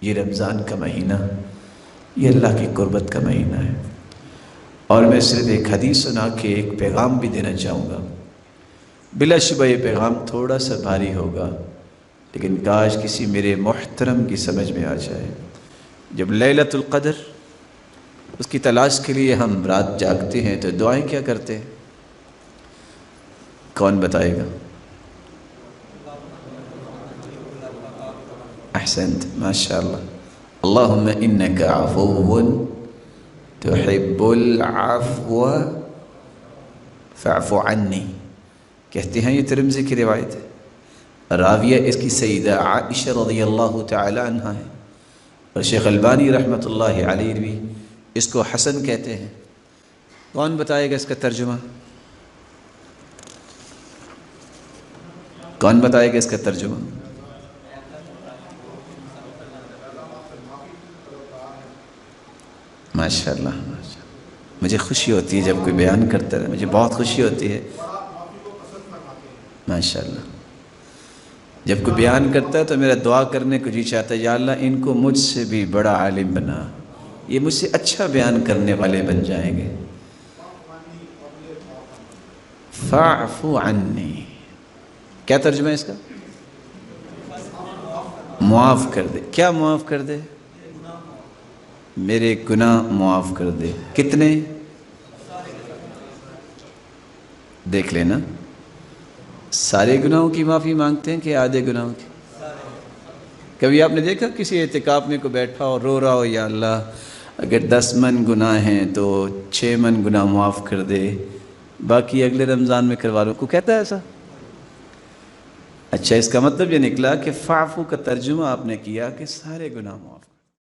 یہ رمضان کا مہینہ یہ اللہ کی قربت کا مہینہ ہے، اور میں صرف ایک حدیث سنا کے ایک پیغام بھی دینا چاہوں گا۔ بلا شبہ یہ پیغام تھوڑا سا بھاری ہوگا، لیکن کاش کسی میرے محترم کی سمجھ میں آ جائے۔ جب لیلۃ القدر اس کی تلاش کے لیے ہم رات جاگتے ہیں تو دعائیں کیا کرتے ہیں؟ کون بتائے گا؟ احسنت، ماشاءاللہ۔ اللہم انک عفو تحب العفو فاعف عنی، کہتے ہیں یہ ترمذی کی روایت ہے، راویہ اس کی سیدہ عائشہ رضی اللہ تعالی عنہ ہے، اور شیخ البانی رحمۃ اللہ علیہ بھی اس کو حسن کہتے ہیں۔ کون بتائے گا اس کا ترجمہ؟ کون بتائے گا اس کا ترجمہ؟ ماشاءاللہ، مجھے خوشی ہوتی ہے جب کوئی بیان کرتا ہے، مجھے بہت خوشی ہوتی ہے ماشاءاللہ۔ جب کوئی بیان کرتا ہے تو میرا دعا کرنے کو جی چاہتا ہے، یا اللہ ان کو مجھ سے بھی بڑا عالم بنا، یہ مجھ سے اچھا بیان کرنے والے بن جائیں گے۔ فاعف عنی، کیا ترجمہ ہے اس کا؟ معاف کر دے۔ کیا معاف کر دے؟ میرے گناہ معاف کر دے۔ کتنے؟ دیکھ لینا، سارے گناہوں کی معافی مانگتے ہیں کہ آدھے گناہوں کی؟ کبھی آپ نے دیکھا کسی اعتکاف میں کوئی بیٹھا اور رو رہا ہو، یا اللہ اگر 10 من گناہ ہیں تو 6 من گناہ معاف کر دے، باقی اگلے رمضان میں کروا لو، کو کہتا ہے ایسا؟ اچھا، اس کا مطلب یہ نکلا کہ فاعفو کا ترجمہ آپ نے کیا کہ سارے گناہ معاف۔